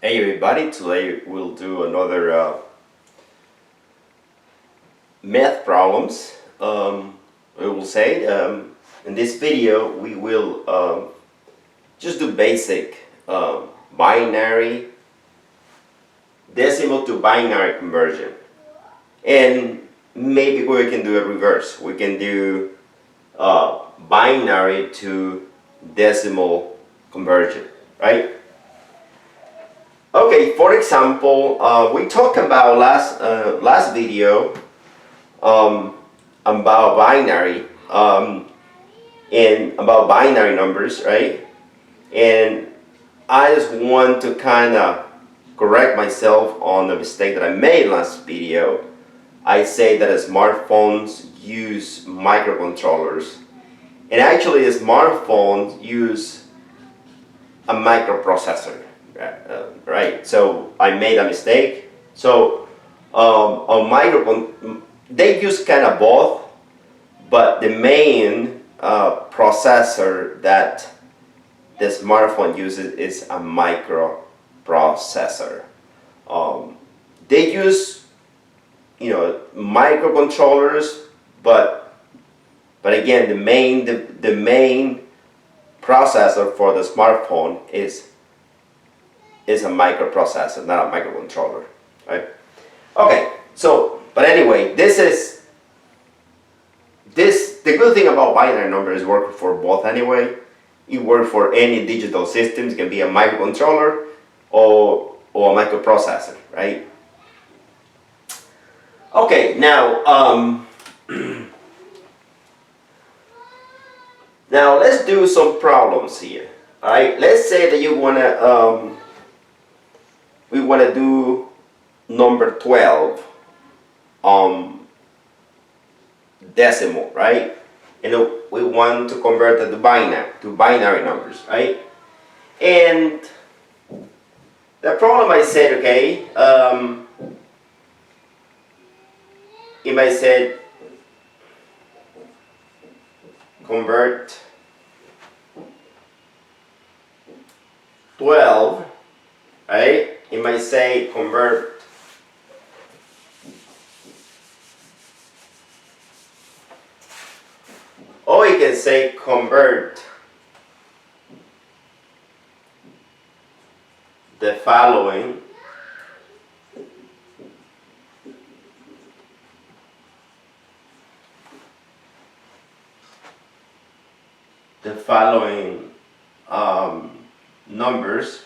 Hey everybody, today we'll do another math problems. We will say in this video we will just do basic binary decimal to binary conversion, and maybe we can do a reverse. We can do binary to decimal conversion, right? Okay, for example, we talked about last video about binary and about binary numbers, right? And I just want to kind of correct myself on the mistake that I made last video. I say that smartphones use microcontrollers, and actually smartphones use a microprocessor, right? So I made a mistake. So on micro, they use kind of both, but the main processor that the smartphone uses is a microprocessor. They use, microcontrollers, but again, the main processor for the smartphone is a microprocessor, not a microcontroller, right? Okay, so but anyway, the good thing about binary numbers work for both anyway. It works for any digital systems. It can be a microcontroller or a microprocessor, right? Okay, now now let's do some problems here. All right, let's say that we wanna do number 12 decimal, right? And we want to convert it to binary numbers, right? And the problem I said, okay, if I said convert 12, right? It might say convert or you can say convert the following numbers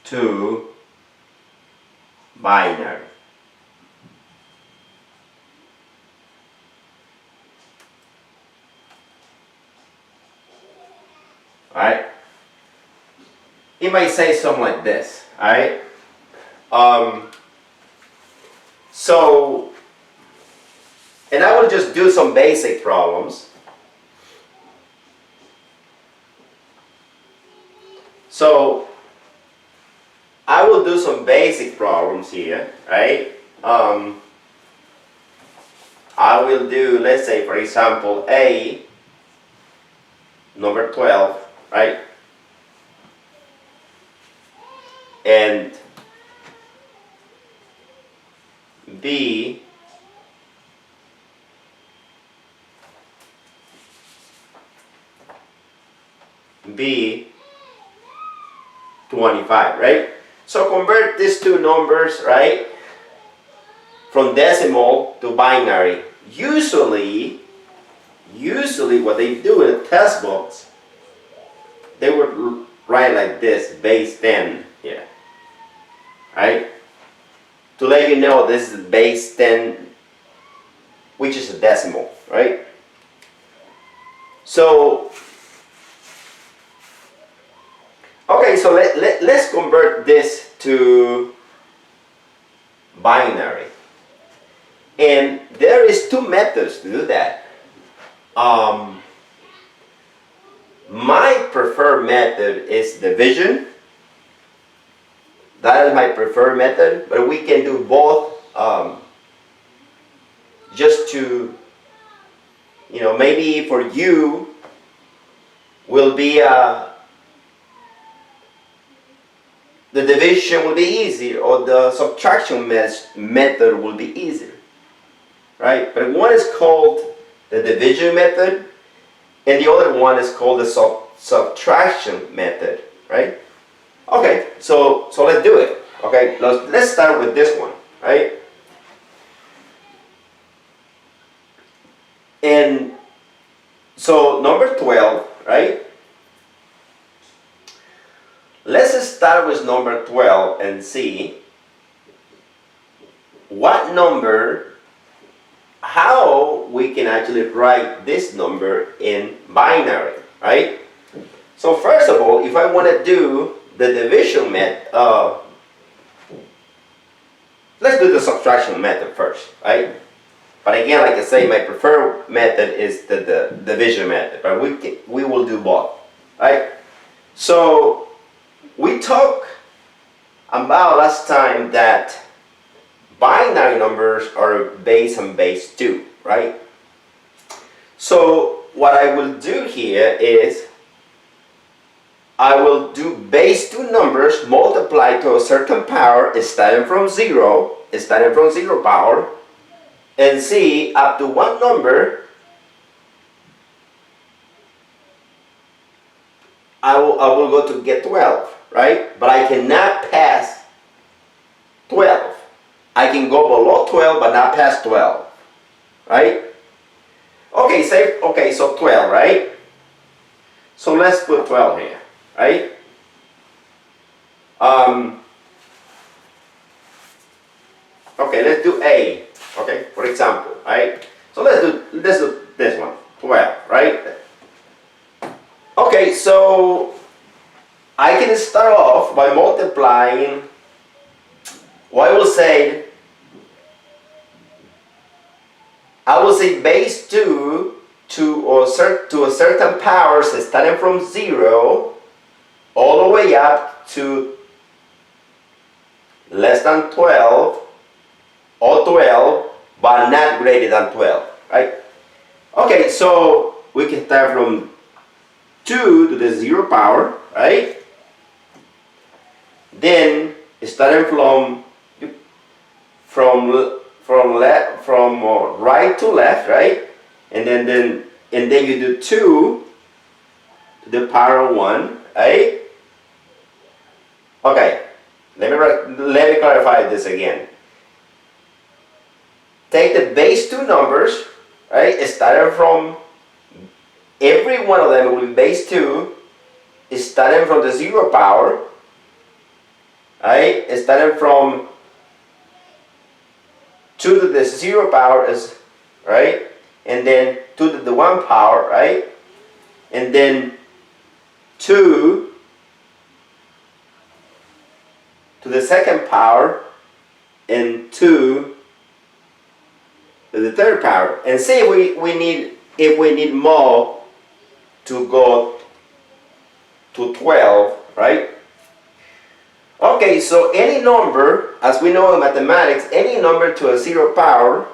to binary. Alright? It might say something like this. Alright? So, and I will just do some basic problems. So, I will do some basic problems here, right? I will do, let's say, for example, A, number 12, right? And B, B, 25, right? So convert these two numbers, right, from decimal to binary. Usually what they do in the test books, they would write like this, base 10 here, right? To let you know this is base 10, which is a decimal, right? So, okay, so let's convert this to binary. And there is two methods to do that. My preferred method is division. That is my preferred method, but we can do both just to maybe for you will be the division will be easier, or the subtraction method will be easier, right? But one is called the division method, and the other one is called the subtraction method, right? Okay, so let's do it. Okay, let's start with this one, right? And so number 12, right? Let's start with number 12 and see what number, how we can actually write this number in binary, right? So first of all, if I want to do the division method, let's do the subtraction method first, right? But again, like I say, my preferred method is the division method, but we will do both, right? So we talked about last time that binary numbers are base and base 2, right? So what I will do here is I will do base 2 numbers multiplied to a certain power starting from 0 power, and see up to what number I will go to get 12, right? But I cannot pass 12. I can go below 12 but not past 12, right? Okay, so 12, right? So let's put 12 here, right? Okay, let's do A. Okay, for example, right? So let's do this one, 12, right? Okay, so I can start off by multiplying, well, I will say base 2 to a certain power, so starting from 0 all the way up to less than 12 or 12, but not greater than 12, right? Okay, so we can start from 2 to the 0 power, right? Then starting from right to left, right? And then you do 2 to the power 1, right? Okay, let me clarify this again. Take the base 2 numbers, right? Starting from every one of them will be base 2, starting from the 0 power, right? Starting from 2 to the 0 power is, right? And then 2 to the 1 power, right? And then 2 to the second power, and 2 to the third power. And say if we need more to go to 12, right? Okay, so any number, as we know in mathematics, any number to a 0 power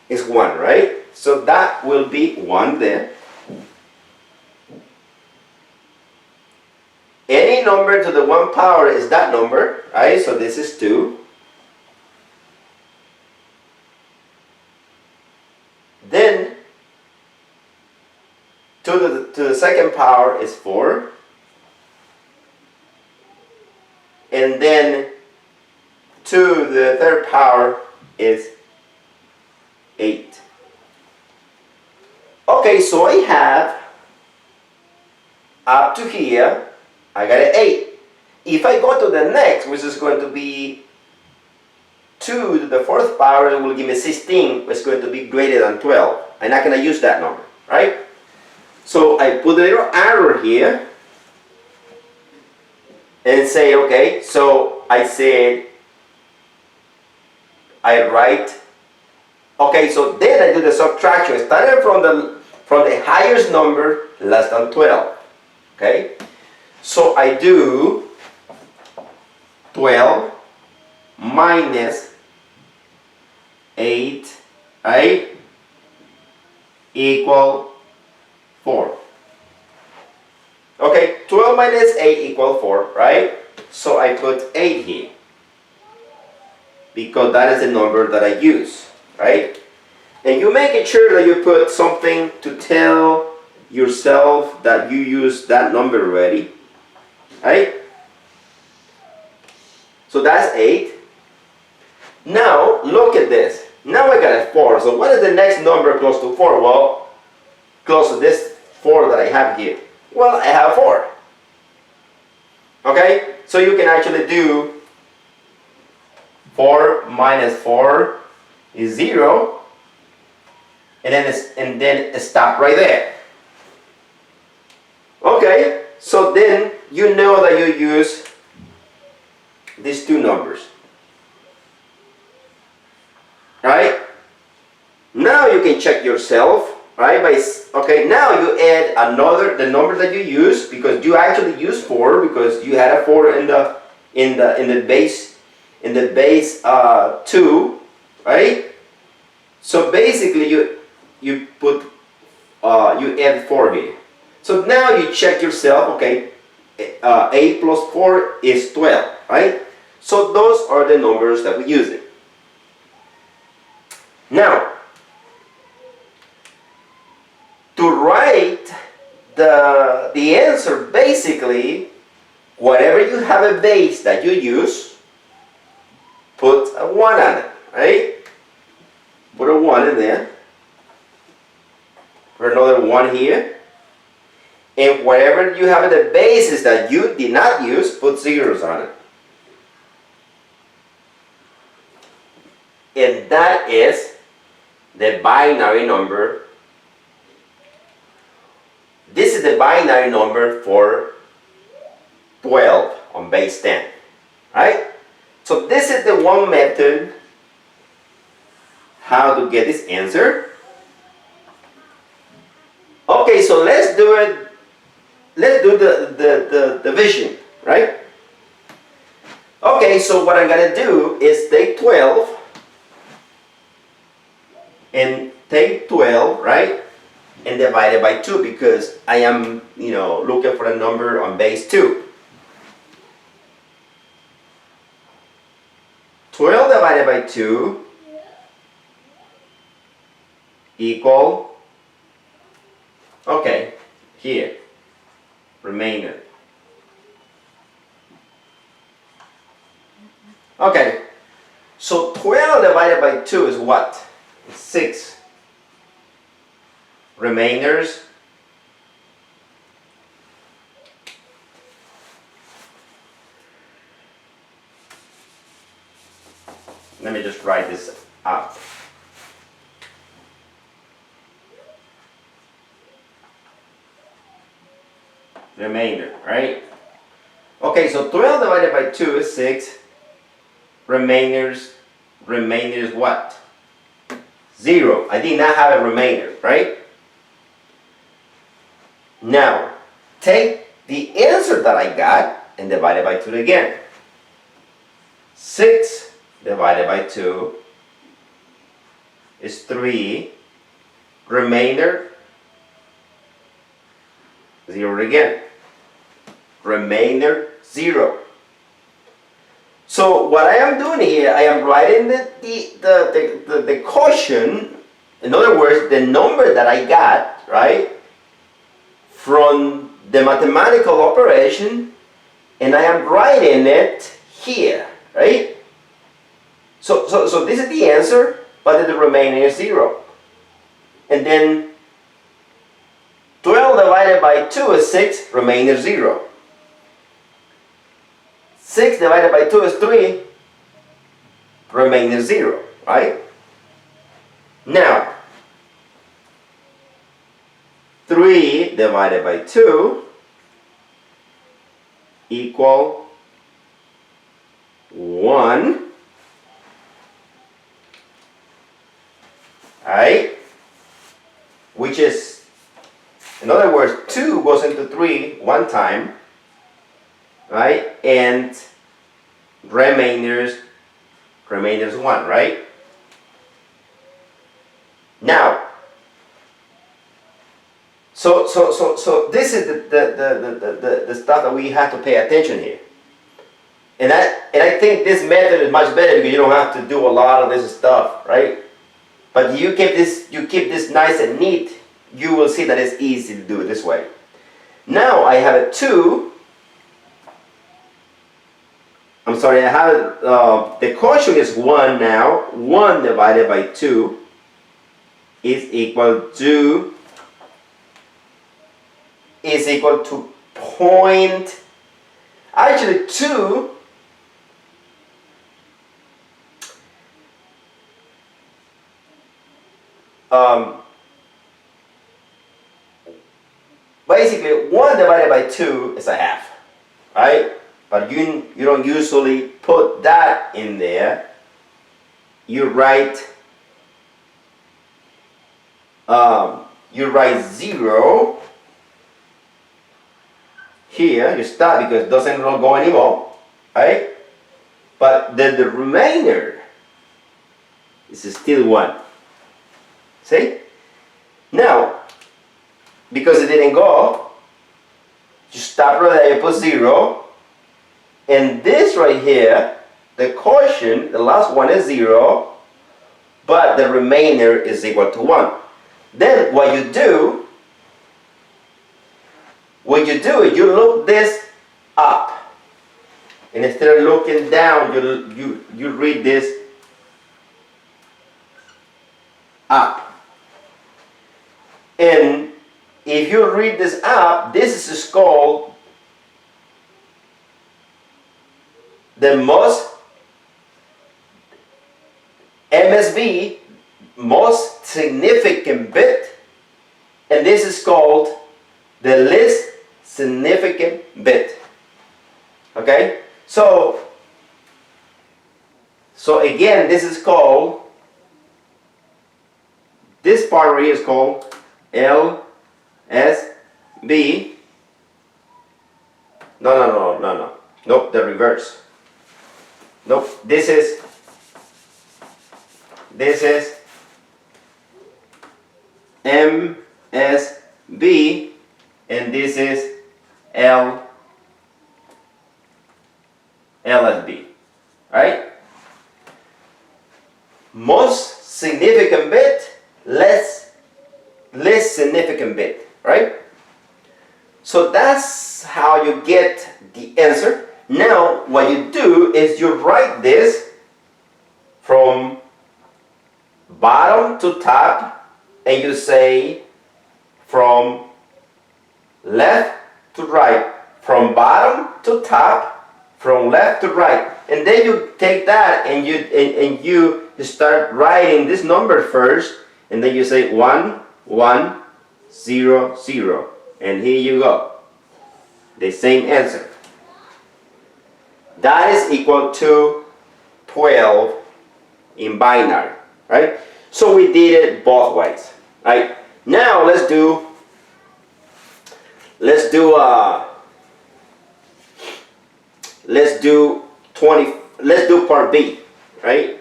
is 1, right? So that will be 1 there. Any number to the 1 power is that number, right? So this is 2. Then 2 to the second power is 4. And then 2 to the third power is 8. Okay, so I have up to here, I got an 8. If I go to the next, which is going to be 2 to the fourth power, it will give me 16, which is going to be greater than 12. I'm not going to use that number, right? So I put a little arrow here and say, okay, so I said, I write, okay, so then I do the subtraction, starting from the highest number, less than 12, okay? So I do 12 minus 8, right, equal 4. Okay, 12 minus 8 equal 4, right? So I put 8 here because that is the number that I use, right? And you make it sure that you put something to tell yourself that you use that number already, right? So that's 8. Now look at this. Now I got a 4. So what is the next number close to 4? Well, close to this 4 that I have here. Well, I have 4. Okay? So you can actually do 4 minus 4 is 0. And then stop right there. Okay? So then you know that you use these two numbers. Right? Now you can check yourself. Right? Okay, now you add the number that you use, because you actually use 4 because you had a 4 in the base 2, right? So basically you put you add 4 here. So now you check yourself. Okay, 8 plus 4 is 12, right? So those are the numbers that we use it. Now, to write the answer, basically, whatever you have a base that you use, put a 1 on it, right? Put a 1 in there. Put another 1 here. And whatever you have the bases that you did not use, put zeros on it. And that is the binary number. This is the binary number for 12 on base 10, right? So this is the one method how to get this answer. Okay, so let's do it. Let's do the division, right? Okay, so what I'm gonna do is take 12 and take 12, right? And divide it by 2, because I am, looking for a number on base 2. 12 divided by 2 equal, okay, here, remainder. Okay, so 12 divided by 2 is what? It's 6. Remainders, let me just write this out. Remainder, right? Okay, so 12 divided by 2 is 6. Remainders what? 0. I did not have a remainder, right? Now, take the answer that I got and divide it by 2 again. 6 divided by 2 is 3. Remainder, 0 again. Remainder, 0. So what I am doing here, I am writing the quotient. In other words, the number that I got, right, from the mathematical operation, and I am writing it here, right? So this is the answer, but the remaining is 0. And then 12 divided by 2 is 6, remainder 0. 6 divided by 2 is 3, remainder 0, right? Now, 3 divided by 2 equal 1. Right? Which is, in other words, 2 goes into 3 one time, right? And remainders 1, right? Now, So this is the stuff that we have to pay attention here. And I think this method is much better because you don't have to do a lot of this stuff, right? But you keep this nice and neat, you will see that it's easy to do it this way. Now I have a 2. I'm sorry, I have the quotient is 1 now. 1 divided by 2 is equal to point. Actually, 2. Basically, 1 divided by 2 is a half, right? But you don't usually put that in there. You write 0 here. You stop because it doesn't go anymore, right? But then the remainder is still 1. See? Now, because it didn't go, you stop right there, you put 0. And this right here, the quotient, the last one is 0, but the remainder is equal to 1. Then what you do is you look this up. And instead of looking down, you read this up. And if you read this up, this is called the most MSB, most significant bit, and this is called the least significant bit. Okay? So again, this is called, this part right here is called LSB. No. Nope, the reverse. Nope, this is MSB, and this is LSB. Right? Most significant bit, less significant bit. Right? So that's how you get the answer. Now, what you do is you write this from bottom to top, and you say from left to right, from bottom to top, from left to right, and then you take that and you start writing this number first, and then you say 1 1 0 0, and here you go, the same answer. That is equal to 12 in binary, right? So we did it both ways, right? Now let's do part B, right?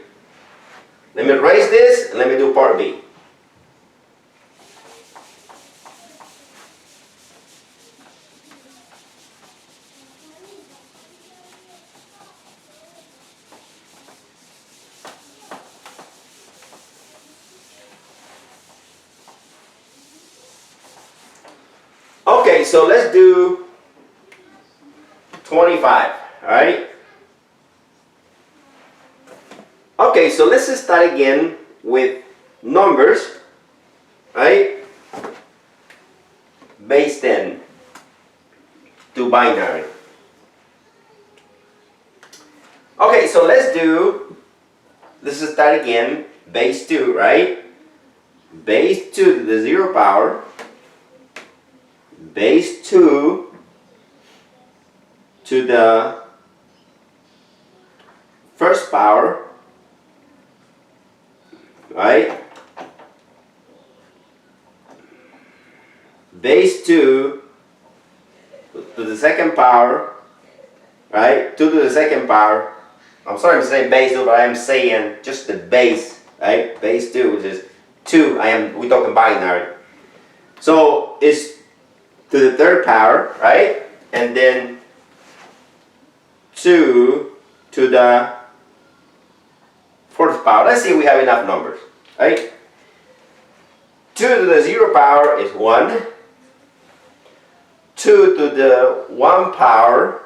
Let me erase this and let me do part B. Okay, so let's do 25, alright? Okay, so let's just start again with numbers, right? Base 10 to binary. Okay, so let's just start again, base 2, right? Base 2 to the 0 power, base 2 to the first power, right? Base 2 to the second power, right? 2 to the second power. I'm sorry I'm saying base 2, but I am saying just the base, right? Base 2, which is 2. We're talking binary. So it's to the third power, right? And then 2 to the fourth power. Let's see if we have enough numbers, right? 2 to the 0 power is 1. 2 to the 1 power.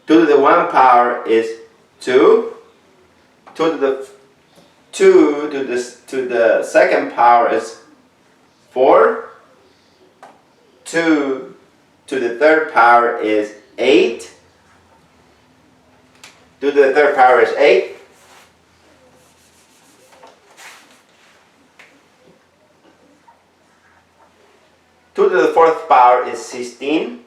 2 to the 1 power is 2. 2 to the second power is 4. 2 to the third power is 8. 2 to the third power is 8. 2 to the fourth power is 16.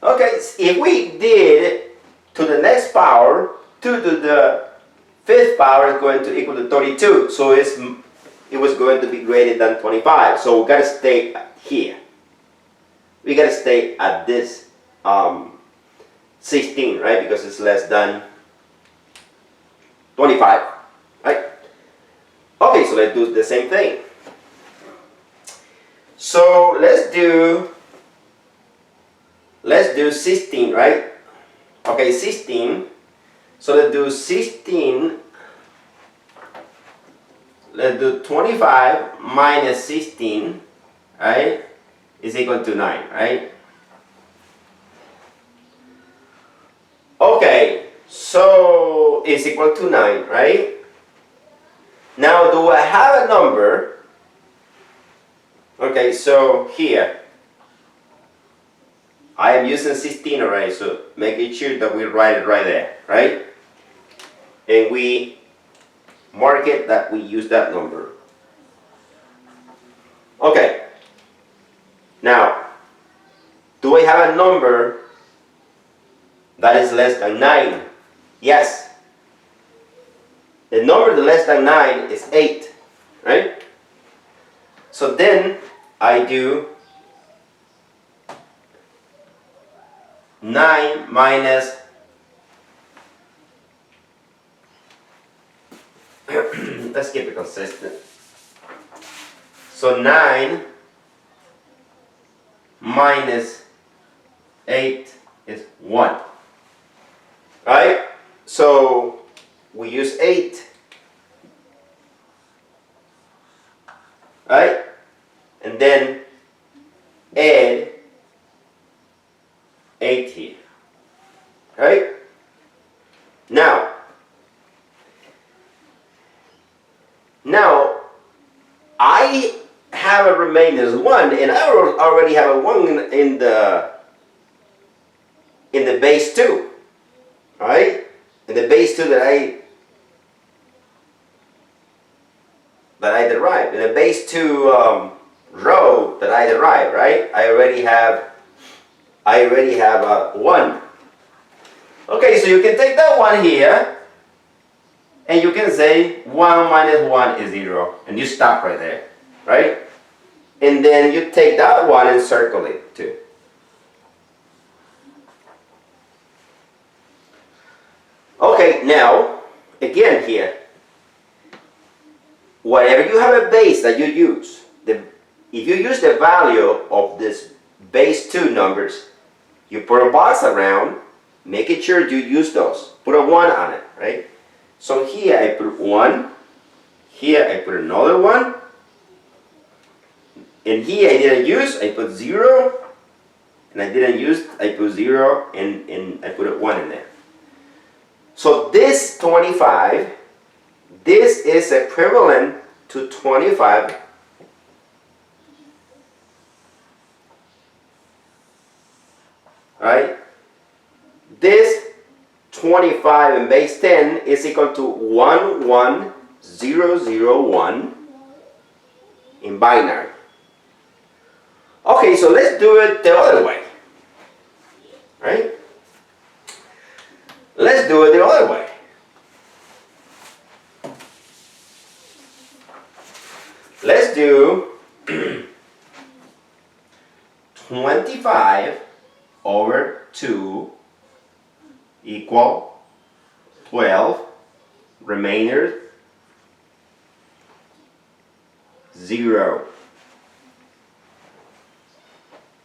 Okay, if we did to the next power, 2 to the fifth power is going to equal to 32. So it was going to be greater than 25. So we got to stay here. We got to stay at this 16, right? Because it's less than 25, right? Okay, so let's do the same thing. So let's do 16, right? Okay, 16. So let's do 16. Let's do 25 minus 16, right? Is equal to 9, right? Okay, so it's equal to 9, right? Now, do I have a number? Okay, so here, I am using 16 already, so making sure that we write it right there, right? And we mark it that we use that number. Okay, now, do I have a number that is less than 9? Yes. The number that is less than 9 is 8, right? So then I do 9 minus let's keep it consistent. So 9 minus 8 is 1. Right? So we use 8. Right? And then add 8 here. Right? Now I have a remainder as 1, and I already have a 1 in the base 2. Right? In the base 2 that I derived. In the base 2 row that I derived, right? I already have a 1. Okay, so you can take that 1 here, and you can say 1 minus 1 is 0, and you stop right there, right? And then you take that 1 and circle it too. Okay, now, again here, whatever you have a base that you use, if you use the value of this base 2 numbers, you put a box around, making sure you use those. Put a 1 on it, right? So here I put 1, here I put another 1, and here I didn't use, I put 0, and I didn't use, I put 0, and I put a 1 in there. So this 25, this is equivalent to 25 right? This 25 in base 10 is equal to 11001 in binary. Okay, so let's do it the other way, right? Let's do it the other way. Let's do 25 over 2 equal 12, remainder 0.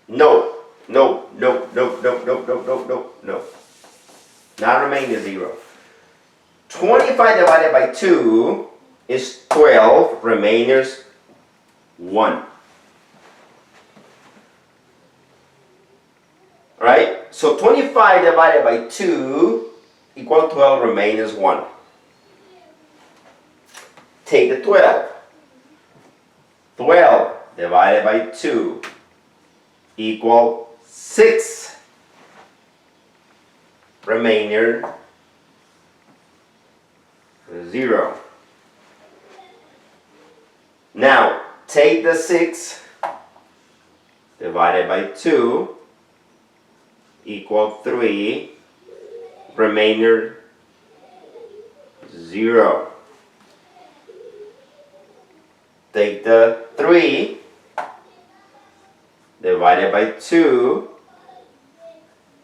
No, no, no, no, no, no, no, no, no, no. Not remainder 0. 25 divided by 2 is 12, remainders 1. Right? So 25 divided by 2 equal 12, remainders 1. Take the 12. 12 divided by 2 equal 6. Remainder 0. Now take the 6 divided by 2 equal 3. Remainder 0. Take the 3 divided by 2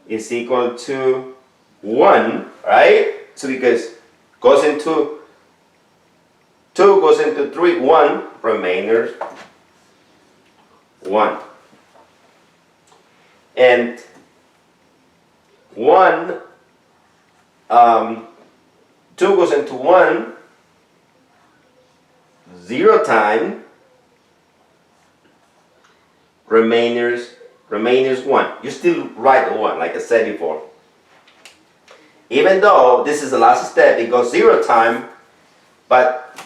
is equal to 1, right? So because goes into 2 goes into 3, 1, remainder 1. And 1, 2 goes into 1, 0 time, remainders 1. You still write the 1, like I said before. Even though this is the last step, it goes 0 time, but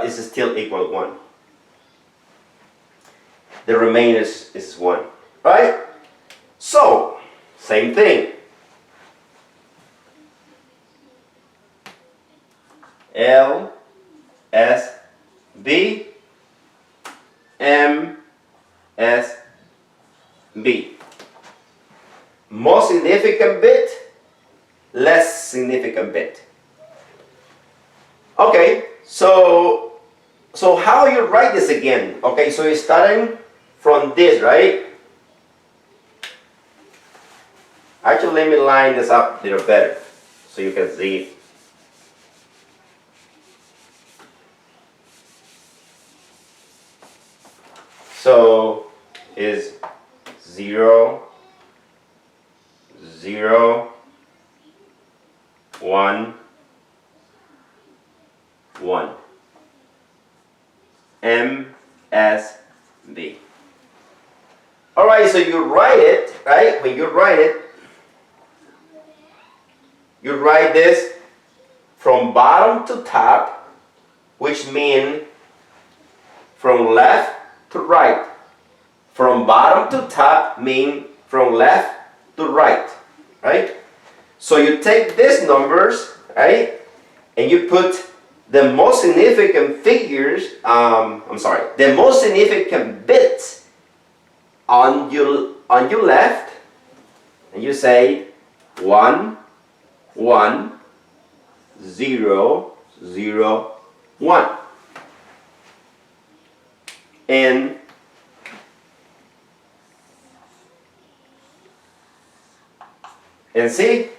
it's still equal to 1. The remainder is 1, right? So, same thing. L, S, B, M, S, B. Most significant bit, less significant bit. Okay, so how you write this again? Okay, so you're starting from this, right? Actually, let me line this up a little better so you can see it. So is 0, 0, 1, 1. M, S, B. Alright, so you write it, right? When you write it, you write this from bottom to top, which means from left to right. From bottom to top mean from left to right, right? So you take these numbers, right, and you put the most significant figures, the most significant bits on your left, and you say 1, 1, 0, 0, 1. And see,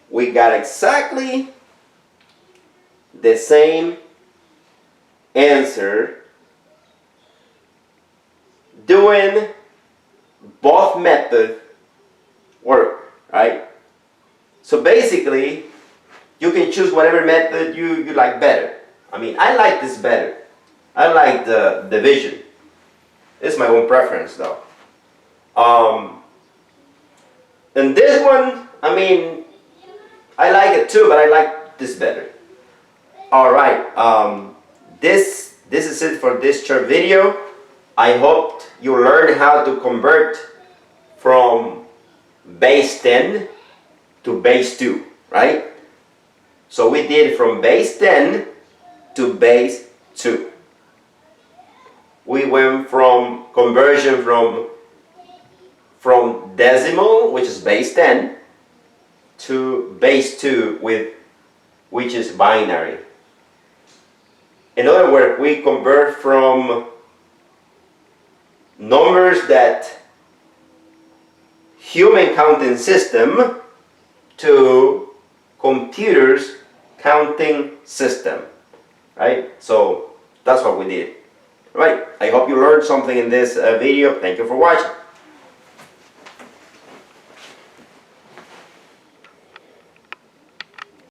we got exactly the same answer doing both methods work, right? So basically, you can choose whatever method you like better. I mean, I like this better. I like the division. It's my own preference though. And this one, I mean, I like it too, but I like this better. Alright, this is it for this short video. I hope you learn how to convert from base 10 to base 2, right? So we did from base 10 to base 2. We went from conversion from decimal, which is base 10, to base 2, which is binary. In other words, we convert from numbers that human counting system to computer's counting system, right? So that's what we did. Right, I hope you learned something in this video. Thank you for watching.